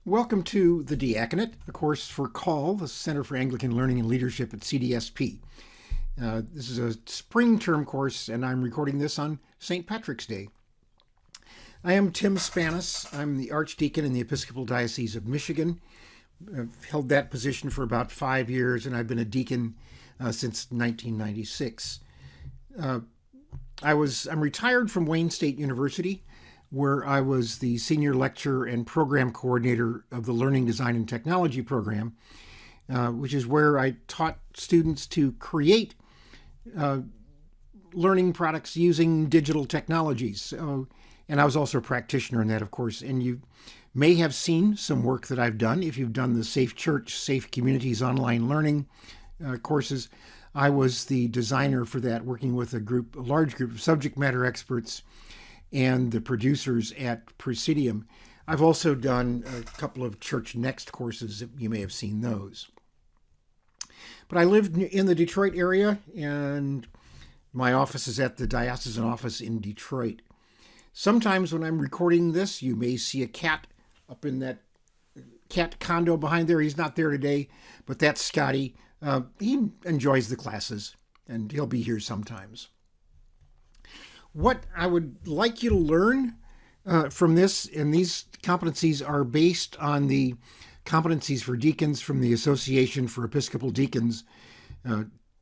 Welcome to the Diaconate, a course for CALL, the Center for Anglican Learning and Leadership at CDSP. This is a spring term course, and I'm recording this on St. Patrick's Day. I am Tim Spanis. I'm the Archdeacon in the Episcopal Diocese of Michigan. I've held that position for about 5 years, and I've been a deacon since 1996. I'm retired from Wayne State University, where I was the senior lecturer and program coordinator of the Learning, Design, and Technology program, which is where I taught students to create learning products using digital technologies. And I was also a practitioner in that, of course. And you may have seen some work that I've done. If you've done the Safe Church, Safe Communities online learning courses, I was the designer for that, working with a large group of subject matter experts and the producers at Presidium. I've also done a couple of Church Next courses. You may have seen those. But I live in the Detroit area, and my office is at the diocesan office in Detroit. Sometimes when I'm recording this, you may see a cat up in that cat condo behind there. He's not there today, but that's Scotty. He enjoys the classes, and he'll be here sometimes. What I would like you to learn from this, and these competencies are based on the competencies for deacons from the Association for Episcopal Deacons,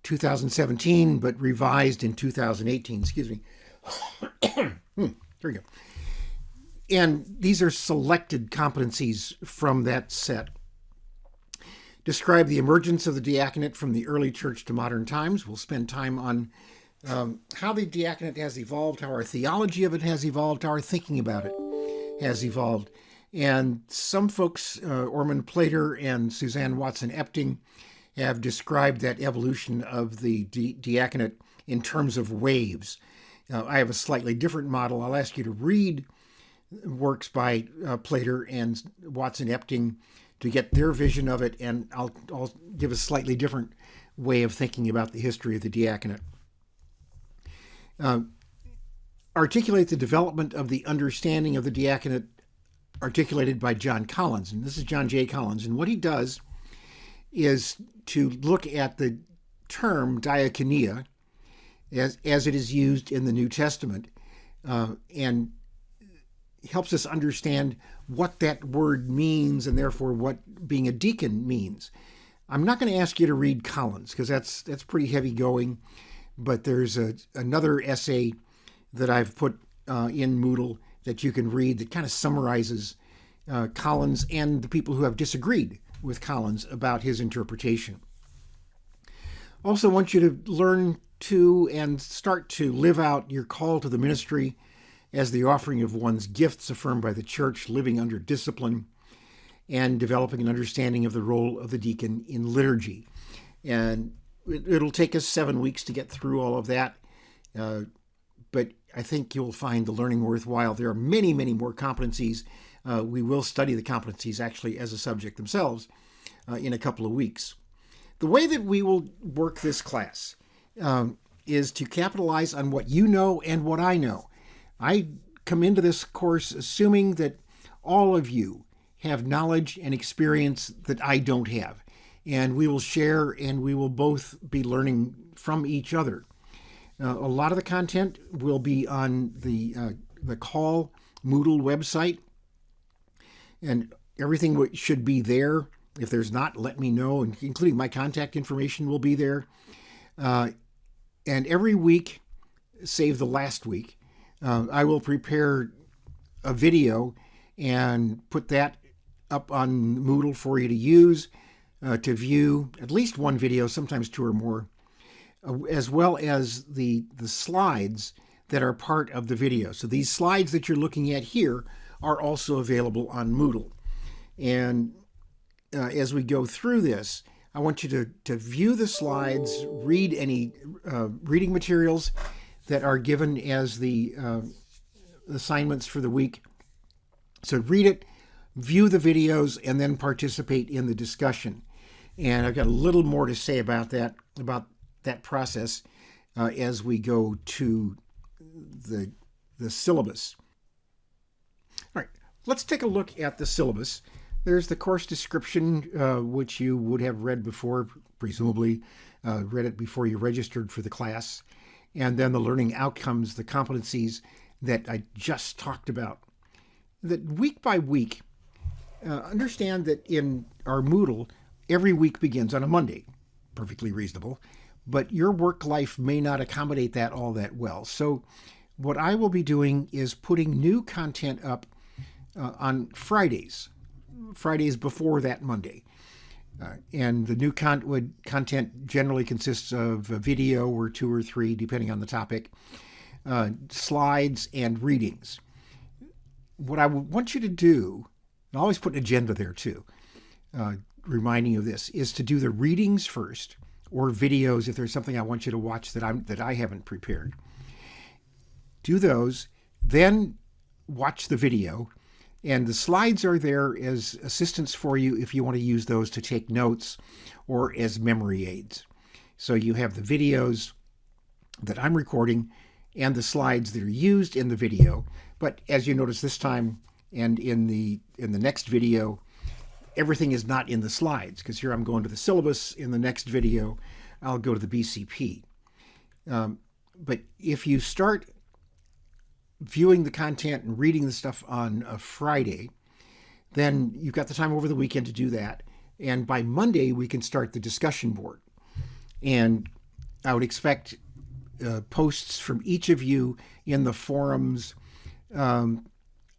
2017, but revised in 2018. Excuse me. Here we go. And these are selected competencies from that set. Describe the emergence of the diaconate from the early church to modern times. We'll spend time on how the diaconate has evolved, how our theology of it has evolved, how our thinking about it has evolved. And some folks, Ormond Plater and Suzanne Watson-Epting, have described that evolution of the diaconate in terms of waves. I have a slightly different model. I'll ask you to read works by Plater and Watson-Epting to get their vision of it, and I'll give a slightly different way of thinking about the history of the diaconate. Articulate the development of the understanding of the diaconate articulated by John Collins. And this is John J. Collins. And what he does is to look at the term diaconia as it is used in the New Testament and helps us understand what that word means and therefore what being a deacon means. I'm not going to ask you to read Collins because that's pretty heavy going. But there's another essay that I've put in Moodle that you can read that kind of summarizes Collins and the people who have disagreed with Collins about his interpretation. Also want you to learn to and start to live out your call to the ministry as the offering of one's gifts affirmed by the church, living under discipline, and developing an understanding of the role of the deacon in liturgy. And it'll take us 7 weeks to get through all of that, but I think you'll find the learning worthwhile. There are many, many more competencies. We will study the competencies actually as a subject themselves in a couple of weeks. The way that we will work this class is to capitalize on what you know and what I know. I come into this course assuming that all of you have knowledge and experience that I don't have. And we will share, and we will both be learning from each other. A lot of the content will be on the CALL Moodle website, and everything should be there. If there's not, let me know, and including my contact information will be there. And every week, save the last week, I will prepare a video and put that up on Moodle for you to use. To view at least one video, sometimes two or more, as well as the slides that are part of the video. So these slides that you're looking at here are also available on Moodle. And as we go through this, I want you to view the slides, read any reading materials that are given as the assignments for the week. So read it, view the videos, and then participate in the discussion. And I've got a little more to say about that process as we go to the syllabus. All right, let's take a look at the syllabus. There's the course description, which you would have read before, presumably read it before you registered for the class. And then the learning outcomes, the competencies that I just talked about. That week by week, understand that in our Moodle, every week begins on a Monday. Perfectly reasonable. But your work life may not accommodate that all that well. So what I will be doing is putting new content up on Fridays before that Monday. And the new content generally consists of a video or 2 or 3, depending on the topic, slides, and readings. What I want you to do, and I always put an agenda there too, reminding you of this, is to do the readings first, or videos if there's something I want you to watch that I haven't prepared. Do those, then watch the video. And the slides are there as assistance for you if you want to use those to take notes or as memory aids. So you have the videos that I'm recording and the slides that are used in the video. But as you notice this time and in the next video, everything is not in the slides, because here I'm going to the syllabus. In the next video, I'll go to the BCP. But if you start viewing the content and reading the stuff on a Friday, then you've got the time over the weekend to do that. And by Monday, we can start the discussion board. And I would expect posts from each of you in the forums on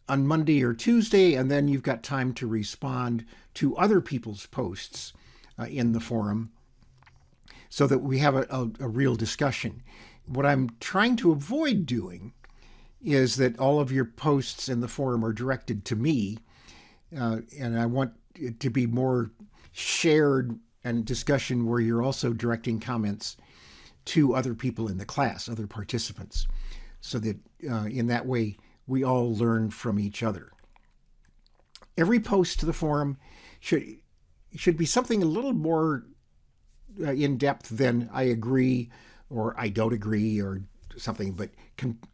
Monday or Tuesday, and then you've got time to respond to other people's posts in the forum so that we have a real discussion. What I'm trying to avoid doing is that all of your posts in the forum are directed to me, and I want it to be more shared and discussion where you're also directing comments to other people in the class, other participants, so that in that way we all learn from each other. Every post to the forum should be something a little more in depth than I agree or I don't agree or something, but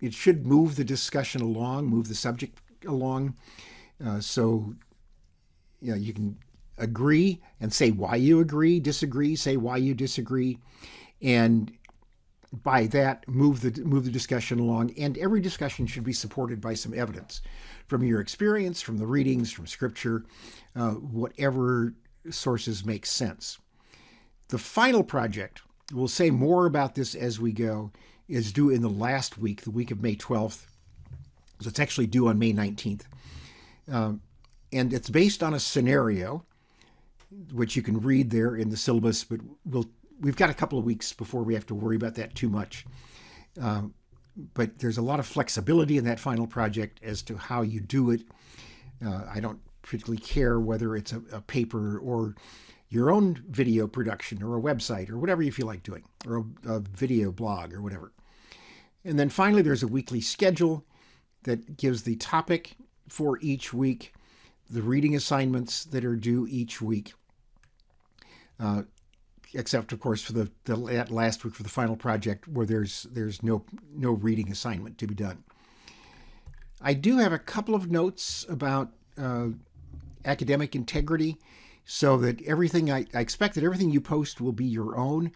it should move the discussion along, move the subject along. So you can agree and say why you agree, disagree, say why you disagree, and by that move the discussion along. And every discussion should be supported by some evidence from your experience, from the readings, from scripture, whatever sources make sense. The final project, we'll say more about this as we go, is due in the last week, the week of May 12th. So it's actually due on May 19th. And it's based on a scenario, which you can read there in the syllabus, but we've got a couple of weeks before we have to worry about that too much. But there's a lot of flexibility in that final project as to how you do it. I don't particularly care whether it's a paper or your own video production or a website or whatever you feel like doing, or a video blog or whatever. And then finally, there's a weekly schedule that gives the topic for each week, the reading assignments that are due each week, except, of course, for the last week for the final project where there's no reading assignment to be done. I do have a couple of notes about academic integrity, so that I expect that everything you post will be your own.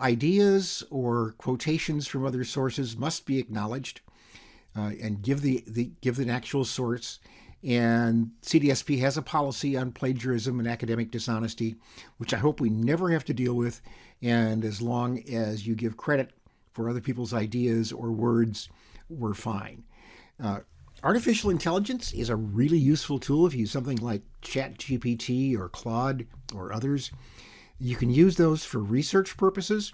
Ideas or quotations from other sources must be acknowledged and give an actual source. And CDSP has a policy on plagiarism and academic dishonesty, which I hope we never have to deal with. And as long as you give credit for other people's ideas or words, we're fine. Artificial intelligence is a really useful tool if you use something like ChatGPT or Claude or others. You can use those for research purposes,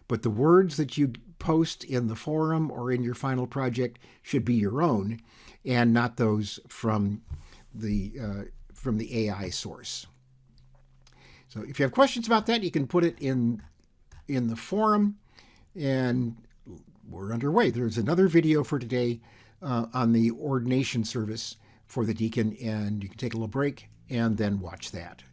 but the words that you post in the forum or in your final project should be your own and not those from the AI source. So if you have questions about that, you can put it in the forum, and we're underway. There's another video for today on the ordination service for the deacon, and you can take a little break and then watch that.